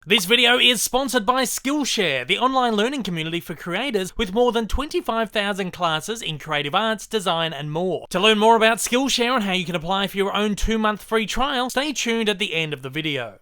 This video is sponsored by Skillshare, the online learning community for creators with more than 25,000 classes in creative arts, design, and more. To learn more about Skillshare and how you can apply for your own 2-month free trial, stay tuned at the end of the video.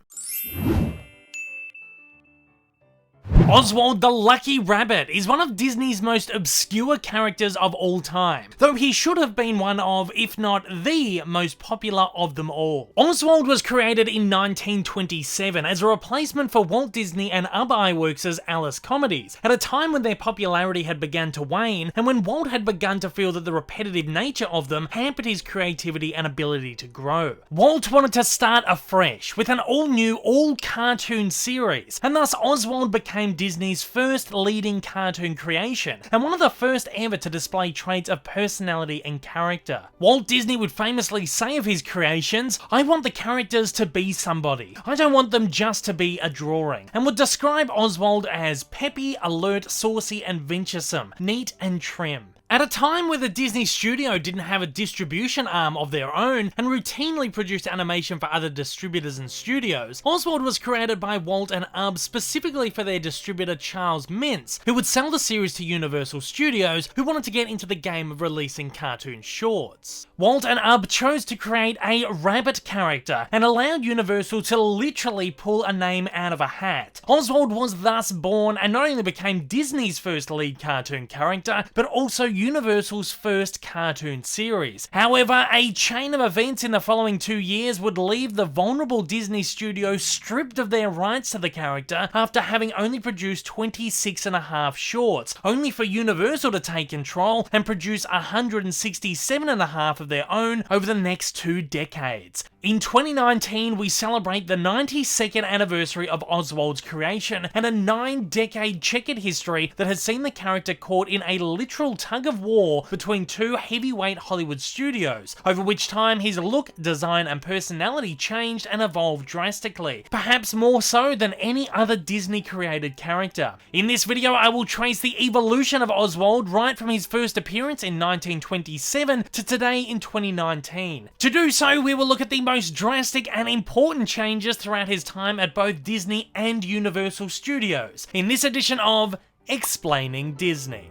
Oswald the Lucky Rabbit is one of Disney's most obscure characters of all time, though he should have been one of, if not the, most popular of them all. Oswald was created in 1927 as a replacement for Walt Disney and other iWorks' Alice Comedies, at a time when their popularity had begun to wane, and when Walt had begun to feel that the repetitive nature of them hampered his creativity and ability to grow. Walt wanted to start afresh with an all-new, all-cartoon series, and thus Oswald became Disney's first leading cartoon creation, and one of the first ever to display traits of personality and character. Walt Disney would famously say of his creations, "I want the characters to be somebody. I don't want them just to be a drawing," and would describe Oswald as peppy, alert, saucy, and venturesome, neat and trim. At a time where the Disney studio didn't have a distribution arm of their own and routinely produced animation for other distributors and studios, Oswald was created by Walt and Ub specifically for their distributor Charles Mintz, who would sell the series to Universal Studios, who wanted to get into the game of releasing cartoon shorts. Walt and Ub chose to create a rabbit character and allowed Universal to literally pull a name out of a hat. Oswald was thus born and not only became Disney's first lead cartoon character, but also Universal's first cartoon series. However, a chain of events in the following 2 years would leave the vulnerable Disney studio stripped of their rights to the character after having only produced 26.5 shorts, only for Universal to take control and produce 167.5 of their own over the next 2 decades. In 2019, we celebrate the 92nd anniversary of Oswald's creation and a 9-decade checkered history that has seen the character caught in a literal tug of war between 2 heavyweight Hollywood studios, over which time his look, design, and personality changed and evolved drastically, perhaps more so than any other Disney-created character. In this video, I will trace the evolution of Oswald right from his first appearance in 1927 to today in 2019. To do so, we will look at the most drastic and important changes throughout his time at both Disney and Universal Studios, in this edition of Explaining Disney.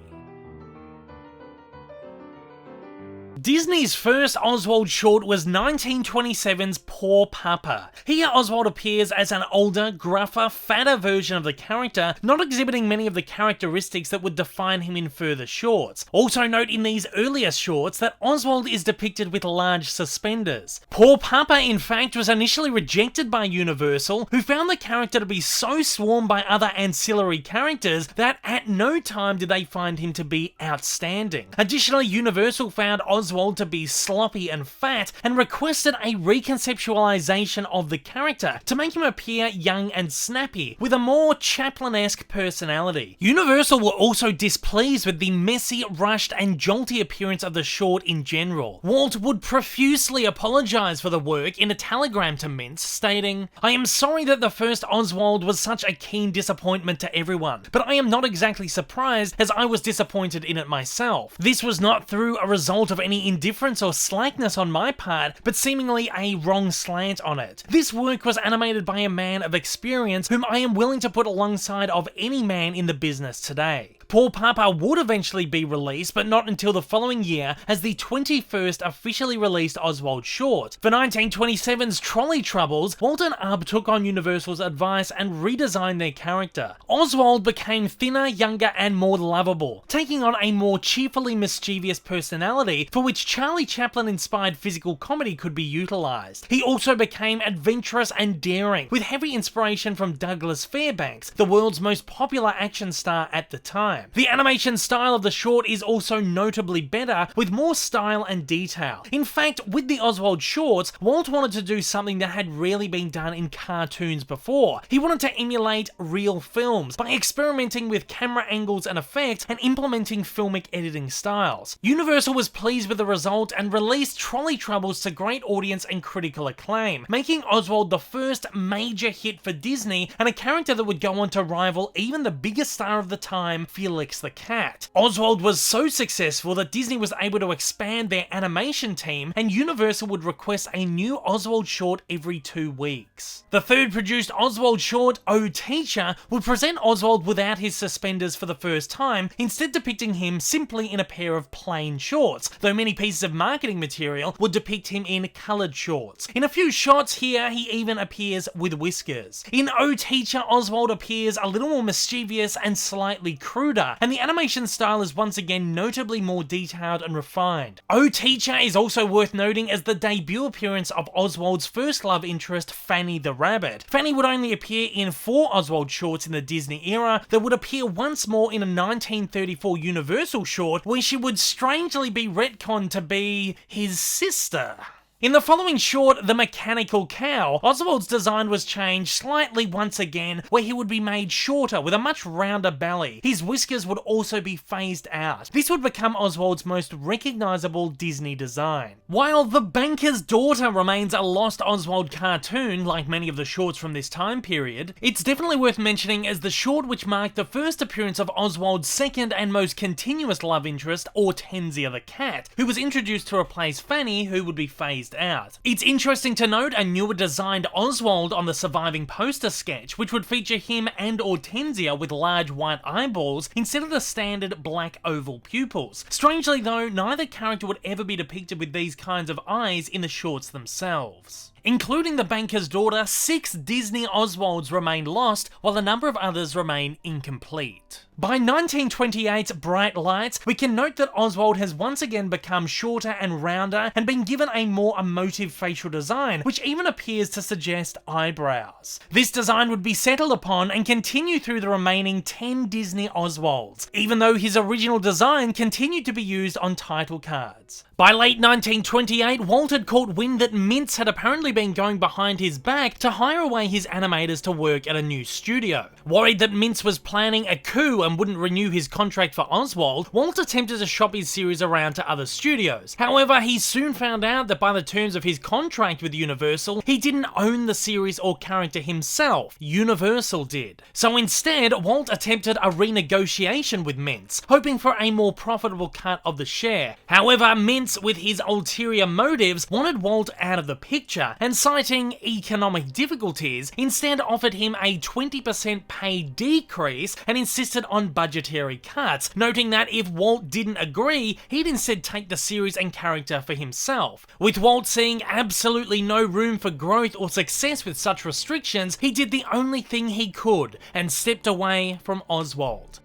Disney's first Oswald short was 1927's Poor Papa. Here Oswald appears as an older, gruffer, fatter version of the character, not exhibiting many of the characteristics that would define him in further shorts. Also note in these earlier shorts that Oswald is depicted with large suspenders. Poor Papa, in fact, was initially rejected by Universal, who found the character to be so swarmed by other ancillary characters that at no time did they find him to be outstanding. Additionally, Universal found Oswald to be sloppy and fat and requested a reconceptualization of the character to make him appear young and snappy, with a more Chaplin-esque personality. Universal were also displeased with the messy, rushed, and jolty appearance of the short in general. Walt would profusely apologize for the work in a telegram to Mintz, stating, "I am sorry that the first Oswald was such a keen disappointment to everyone, but I am not exactly surprised as I was disappointed in it myself. This was not through a result of any indifference or slackness on my part, but seemingly a wrong slant on it. This work was animated by a man of experience whom I am willing to put alongside of any man in the business today." Poor Papa would eventually be released, but not until the following year as the 21st officially released Oswald short. For 1927's Trolley Troubles, Walt and Ub took on Universal's advice and redesigned their character. Oswald became thinner, younger, and more lovable, taking on a more cheerfully mischievous personality for which Charlie Chaplin-inspired physical comedy could be utilized. He also became adventurous and daring, with heavy inspiration from Douglas Fairbanks, the world's most popular action star at the time. The animation style of the short is also notably better, with more style and detail. In fact, with the Oswald shorts, Walt wanted to do something that had rarely been done in cartoons before. He wanted to emulate real films by experimenting with camera angles and effects and implementing filmic editing styles. Universal was pleased with the result and released Trolley Troubles to great audience and critical acclaim, making Oswald the first major hit for Disney and a character that would go on to rival even the biggest star of the time, Felix the Cat. Oswald was so successful that Disney was able to expand their animation team, and Universal would request a new Oswald short every 2 weeks. The third produced Oswald short, Oh Teacher, would present Oswald without his suspenders for the first time, instead depicting him simply in a pair of plain shorts, though many pieces of marketing material would depict him in coloured shorts. In a few shots here, he even appears with whiskers. In Oh Teacher, Oswald appears a little more mischievous and slightly cruder, and the animation style is once again notably more detailed and refined. Oh Teacher is also worth noting as the debut appearance of Oswald's first love interest, Fanny the Rabbit. Fanny would only appear in 4 Oswald shorts in the Disney era, that would appear once more in a 1934 Universal short, where she would strangely be retconned to be his sister. In the following short, The Mechanical Cow, Oswald's design was changed slightly once again, where he would be made shorter with a much rounder belly. His whiskers would also be phased out. This would become Oswald's most recognisable Disney design. While The Banker's Daughter remains a lost Oswald cartoon, like many of the shorts from this time period, it's definitely worth mentioning as the short which marked the first appearance of Oswald's second and most continuous love interest, Hortensia the Cat, who was introduced to replace Fanny, who would be phased out. It's interesting to note a newer designed Oswald on the surviving poster sketch, which would feature him and Hortensia with large white eyeballs instead of the standard black oval pupils. Strangely though, neither character would ever be depicted with these kinds of eyes in the shorts themselves. Including The Banker's Daughter, 6 Disney Oswalds remain lost, while a number of others remain incomplete. By 1928's Bright Lights, we can note that Oswald has once again become shorter and rounder and been given a more emotive facial design, which even appears to suggest eyebrows. This design would be settled upon and continue through the remaining 10 Disney Oswalds, even though his original design continued to be used on title cards. By late 1928, Walt had caught wind that Mintz had apparently been going behind his back to hire away his animators to work at a new studio. Worried that Mintz was planning a coup and wouldn't renew his contract for Oswald, Walt attempted to shop his series around to other studios. However, he soon found out that by the terms of his contract with Universal, he didn't own the series or character himself. Universal did. So instead, Walt attempted a renegotiation with Mintz, hoping for a more profitable cut of the share. However, Mintz, with his ulterior motives, wanted Walt out of the picture, and citing economic difficulties, instead offered him a 20% pay decrease and insisted on budgetary cuts, noting that if Walt didn't agree, he'd instead take the series and character for himself. With Walt seeing absolutely no room for growth or success with such restrictions, he did the only thing he could, and stepped away from Oswald.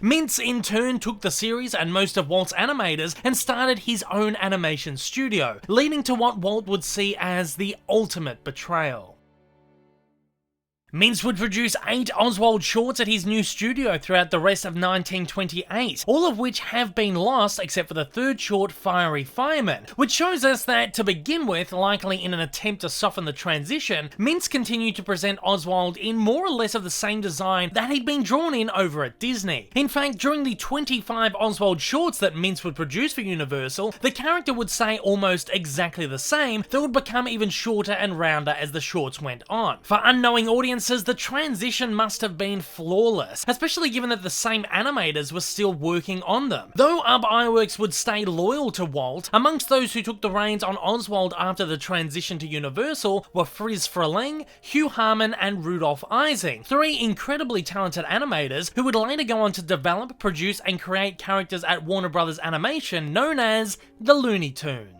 Mintz in turn took the series and most of Walt's animators and started his own animation studio, leading to what Walt would see as the ultimate betrayal. Mintz would produce 8 Oswald shorts at his new studio throughout the rest of 1928, all of which have been lost except for the third short, Fiery Fireman, which shows us that, to begin with, likely in an attempt to soften the transition, Mintz continued to present Oswald in more or less of the same design that he'd been drawn in over at Disney. In fact, during the 25 Oswald shorts that Mintz would produce for Universal, the character would stay almost exactly the same, though would become even shorter and rounder as the shorts went on. For unknowing audiences, the transition must have been flawless, especially given that the same animators were still working on them. Though Ub Iwerks would stay loyal to Walt, amongst those who took the reins on Oswald after the transition to Universal were Friz Freleng, Hugh Harman, and Rudolph Ising, 3 incredibly talented animators who would later go on to develop, produce, and create characters at Warner Brothers Animation known as the Looney Tunes.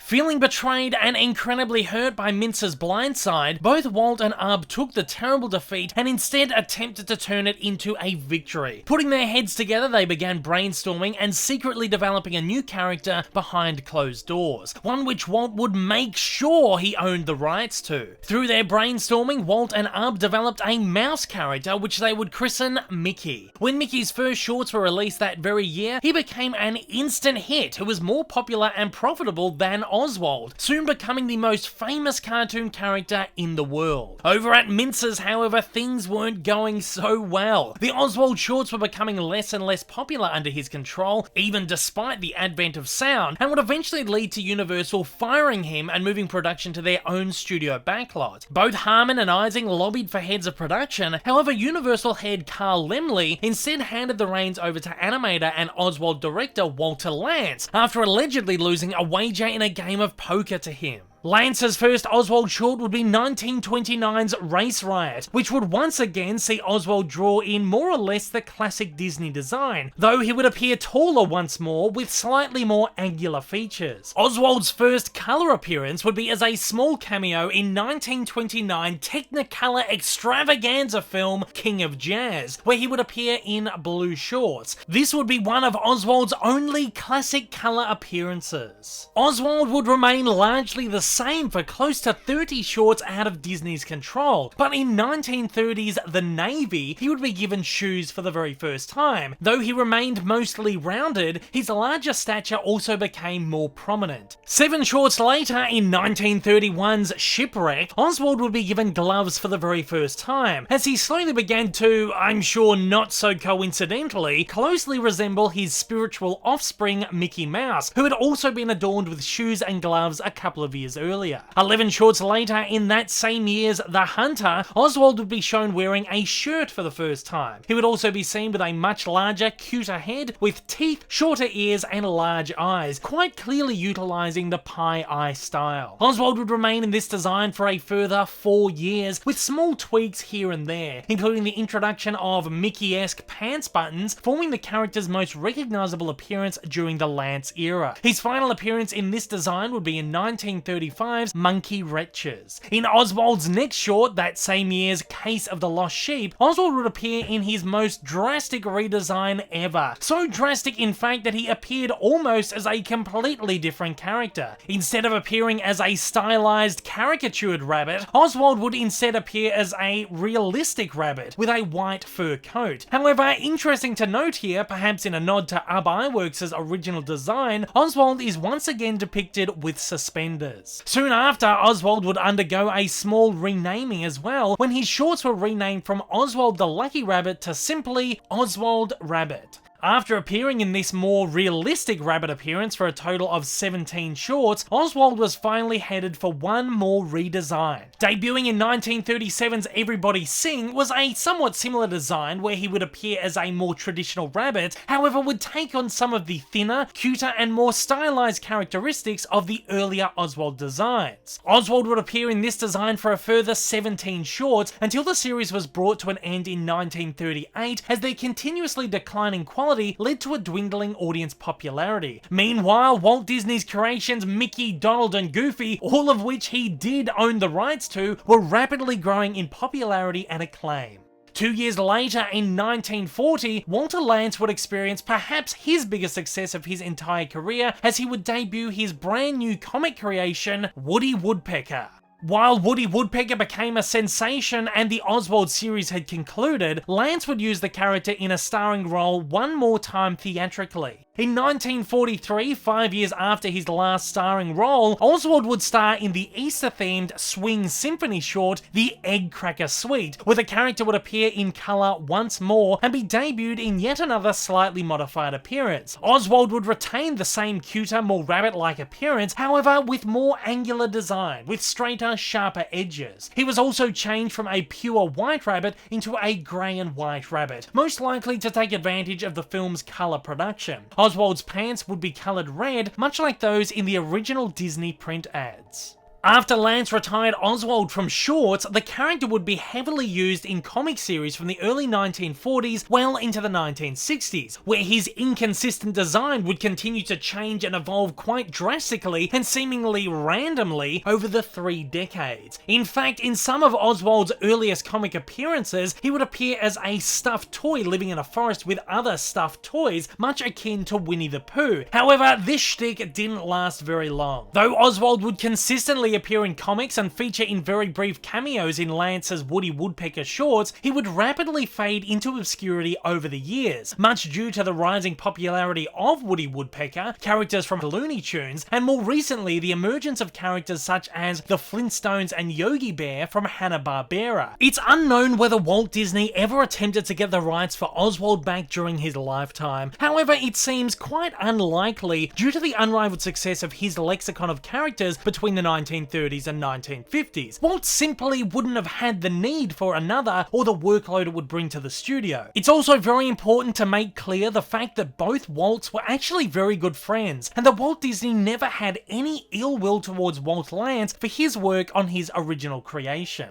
Feeling betrayed and incredibly hurt by Mintz's blindside, both Walt and Ub took the terrible defeat and instead attempted to turn it into a victory. Putting their heads together, they began brainstorming and secretly developing a new character behind closed doors, one which Walt would make sure he owned the rights to. Through their brainstorming, Walt and Ub developed a mouse character which they would christen Mickey. When Mickey's first shorts were released that very year, he became an instant hit who was more popular and profitable than Oswald, soon becoming the most famous cartoon character in the world. Over at Mince's, however, things weren't going so well. The Oswald shorts were becoming less and less popular under his control, even despite the advent of sound, and would eventually lead to Universal firing him and moving production to their own studio backlot. Both Harmon and Ising lobbied for heads of production, however Universal head Carl Laemmle instead handed the reins over to animator and Oswald director Walter Lantz, after allegedly losing a wager in a game of poker to him. Lance's first Oswald short would be 1929's Race Riot, which would once again see Oswald draw in more or less the classic Disney design, though he would appear taller once more with slightly more angular features. Oswald's first colour appearance would be as a small cameo in 1929 Technicolor extravaganza film King of Jazz, where he would appear in blue shorts. This would be one of Oswald's only classic colour appearances. Oswald would remain largely the same for close to 30 shorts out of Disney's control, but in 1930's The Navy, he would be given shoes for the very first time. Though he remained mostly rounded, his larger stature also became more prominent. 7 shorts later, in 1931's Shipwreck, Oswald would be given gloves for the very first time, as he slowly began to, I'm sure not so coincidentally, closely resemble his spiritual offspring Mickey Mouse, who had also been adorned with shoes and gloves a couple of years earlier. 11 shorts later, in that same year's The Hunter, Oswald would be shown wearing a shirt for the first time. He would also be seen with a much larger, cuter head, with teeth, shorter ears, and large eyes, quite clearly utilising the pie eye style. Oswald would remain in this design for a further 4 years, with small tweaks here and there, including the introduction of Mickey-esque pants buttons, forming the character's most recognisable appearance during the Lantz era. His final appearance in this design would be in 1935's Monkey Wrenches. In Oswald's next short, that same year's Case of the Lost Sheep, Oswald would appear in his most drastic redesign ever. So drastic, in fact, that he appeared almost as a completely different character. Instead of appearing as a stylized, caricatured rabbit, Oswald would instead appear as a realistic rabbit with a white fur coat. However, interesting to note here, perhaps in a nod to Ub Iwerks' original design, Oswald is once again depicted with suspenders. Soon after, Oswald would undergo a small renaming as well, when his shorts were renamed from Oswald the Lucky Rabbit to simply Oswald Rabbit. After appearing in this more realistic rabbit appearance for a total of 17 shorts, Oswald was finally headed for one more redesign. Debuting in 1937's Everybody Sing was a somewhat similar design where he would appear as a more traditional rabbit, however would take on some of the thinner, cuter and more stylized characteristics of the earlier Oswald designs. Oswald would appear in this design for a further 17 shorts until the series was brought to an end in 1938, as their continuously declining quality led to a dwindling audience popularity. Meanwhile, Walt Disney's creations Mickey, Donald and Goofy, all of which he did own the rights to, were rapidly growing in popularity and acclaim. 2 years later, in 1940, Walter Lantz would experience perhaps his biggest success of his entire career, as he would debut his brand new comic creation, Woody Woodpecker. While Woody Woodpecker became a sensation and the Oswald series had concluded, Lantz would use the character in a starring role one more time theatrically. In 1943, 5 years after his last starring role, Oswald would star in the Easter-themed swing symphony short, The Egg Cracker Suite, where the character would appear in colour once more and be debuted in yet another slightly modified appearance. Oswald would retain the same cuter, more rabbit-like appearance, however with more angular design, with straighter, sharper edges. He was also changed from a pure white rabbit into a grey and white rabbit, most likely to take advantage of the film's colour production. Oswald's pants would be coloured red, much like those in the original Disney print ads. After Lantz retired Oswald from shorts, the character would be heavily used in comic series from the early 1940s well into the 1960s, where his inconsistent design would continue to change and evolve quite drastically and seemingly randomly over the 3 decades. In fact, in some of Oswald's earliest comic appearances, he would appear as a stuffed toy living in a forest with other stuffed toys, much akin to Winnie the Pooh. However, this shtick didn't last very long. Though Oswald would consistently briefly appear in comics and feature in very brief cameos in Lance's Woody Woodpecker shorts, he would rapidly fade into obscurity over the years, much due to the rising popularity of Woody Woodpecker, characters from the Looney Tunes, and more recently the emergence of characters such as the Flintstones and Yogi Bear from Hanna-Barbera. It's unknown whether Walt Disney ever attempted to get the rights for Oswald back during his lifetime. However, it seems quite unlikely due to the unrivaled success of his lexicon of characters between the 1930s and 1950s. Walt simply wouldn't have had the need for another or the workload it would bring to the studio. It's also very important to make clear the fact that both Walts were actually very good friends, and that Walt Disney never had any ill will towards Walt Lance for his work on his original creation.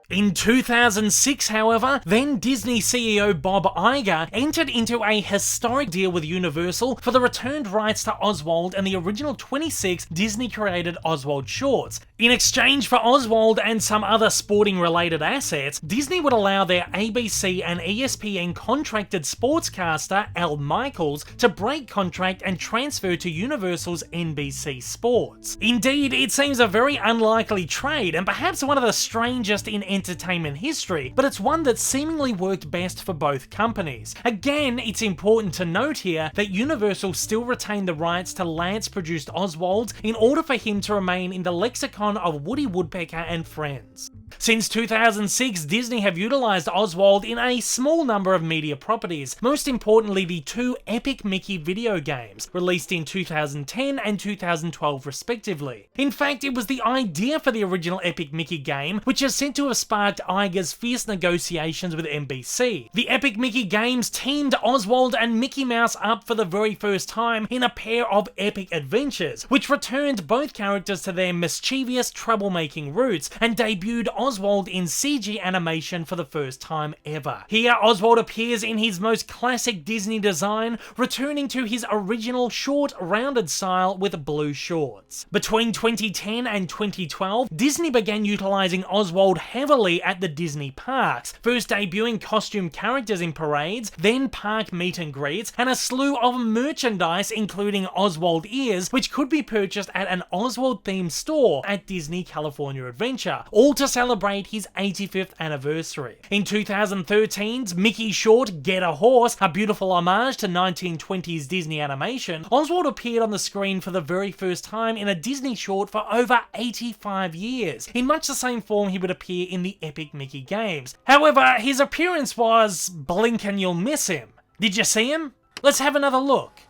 In 2006, however, then Disney CEO Bob Iger entered into a historic deal with Universal for the returned rights to Oswald and the original 26 Disney-created Oswald shorts. In exchange for Oswald and some other sporting-related assets, Disney would allow their ABC and ESPN contracted sportscaster Al Michaels to break contract and transfer to Universal's NBC Sports. Indeed, it seems a very unlikely trade, and perhaps one of the strangest in entertainment history, but it's one that seemingly worked best for both companies. Again, it's important to note here that Universal still retained the rights to Lance-produced Oswald in order for him to remain in the lexicon of Woody Woodpecker and Friends. Since 2006, Disney have utilised Oswald in a small number of media properties, most importantly the two Epic Mickey video games, released in 2010 and 2012 respectively. In fact, it was the idea for the original Epic Mickey game which is said to have sparked Iger's fierce negotiations with NBC. The Epic Mickey games teamed Oswald and Mickey Mouse up for the very first time in a pair of epic adventures, which returned both characters to their mischievous, troublemaking roots and debuted Oswald in CG animation for the first time ever. Here, Oswald appears in his most classic Disney design, returning to his original short, rounded style with blue shorts. Between 2010 and 2012, Disney began utilising Oswald heavily at the Disney parks, first debuting costume characters in parades, then park meet and greets, and a slew of merchandise including Oswald ears, which could be purchased at an Oswald-themed store at Disney California Adventure, all to celebrate his 85th anniversary. In 2013's Mickey short Get a Horse, a beautiful homage to 1920s Disney animation, Oswald appeared on the screen for the very first time in a Disney short for over 85 years, in much the same form he would appear in the Epic Mickey games. However, his appearance was blink and you'll miss him. Did you see him? Let's have another look.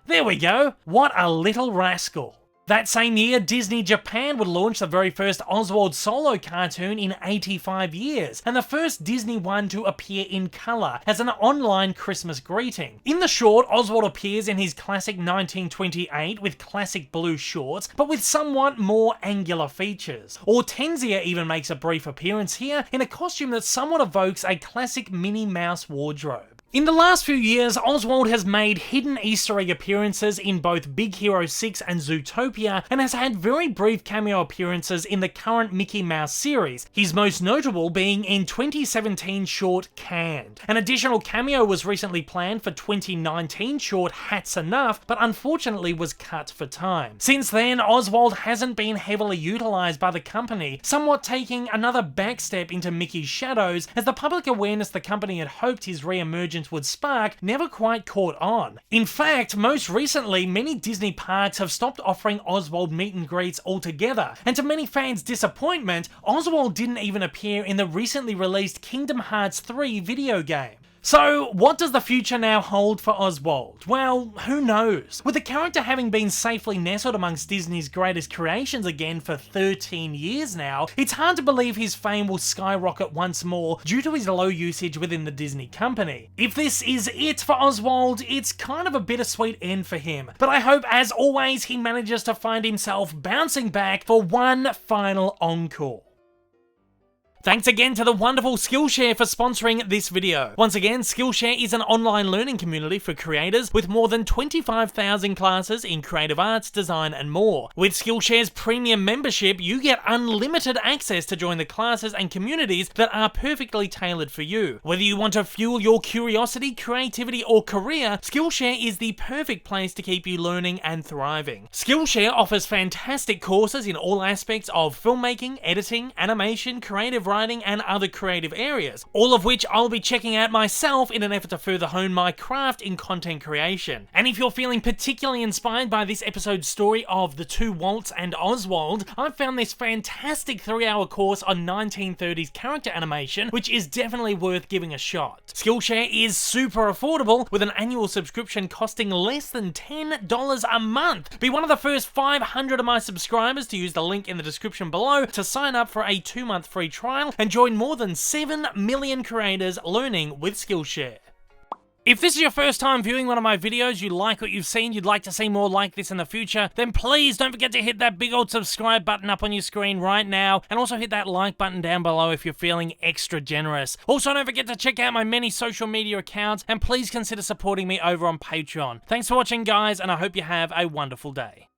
There we go. What a little rascal. That same year, Disney Japan would launch the very first Oswald solo cartoon in 85 years, and the first Disney one to appear in colour as an online Christmas greeting. In the short, Oswald appears in his classic 1928 with classic blue shorts, but with somewhat more angular features. Hortensia even makes a brief appearance here in a costume that somewhat evokes a classic Minnie Mouse wardrobe. In the last few years, Oswald has made hidden Easter egg appearances in both Big Hero 6 and Zootopia, and has had very brief cameo appearances in the current Mickey Mouse series, his most notable being in 2017 short Canned. An additional cameo was recently planned for 2019 short Hats Enough, but unfortunately was cut for time. Since then, Oswald hasn't been heavily utilised by the company, somewhat taking another backstep into Mickey's shadows, as the public awareness the company had hoped his re-emergence would spark never quite caught on. In fact, most recently, many Disney parks have stopped offering Oswald meet and greets altogether, and to many fans' disappointment, Oswald didn't even appear in the recently released Kingdom Hearts 3 video game. So, what does the future now hold for Oswald? Well, who knows? With the character having been safely nestled amongst Disney's greatest creations again for 13 years now, it's hard to believe his fame will skyrocket once more due to his low usage within the Disney company. If this is it for Oswald, it's kind of a bittersweet end for him, but I hope, as always, he manages to find himself bouncing back for one final encore. Thanks again to the wonderful Skillshare for sponsoring this video. Once again, Skillshare is an online learning community for creators with more than 25,000 classes in creative arts, design, and more. With Skillshare's premium membership, you get unlimited access to join the classes and communities that are perfectly tailored for you. Whether you want to fuel your curiosity, creativity, or career, Skillshare is the perfect place to keep you learning and thriving. Skillshare offers fantastic courses in all aspects of filmmaking, editing, animation, creative writing, and other creative areas, all of which I'll be checking out myself in an effort to further hone my craft in content creation. And if you're feeling particularly inspired by this episode's story of the two Walts and Oswald, I've found this fantastic 3-hour course on 1930s character animation, which is definitely worth giving a shot. Skillshare is super affordable, with an annual subscription costing less than $10 a month. Be one of the first 500 of my subscribers to use the link in the description below to sign up for a 2-month free trial and join more than 7 million creators learning with Skillshare. If this is your first time viewing one of my videos, you like what you've seen, you'd like to see more like this in the future, then please don't forget to hit that big old subscribe button up on your screen right now, and also hit that like button down below if you're feeling extra generous. Also, don't forget to check out my many social media accounts, and please consider supporting me over on Patreon. Thanks for watching, guys, and I hope you have a wonderful day.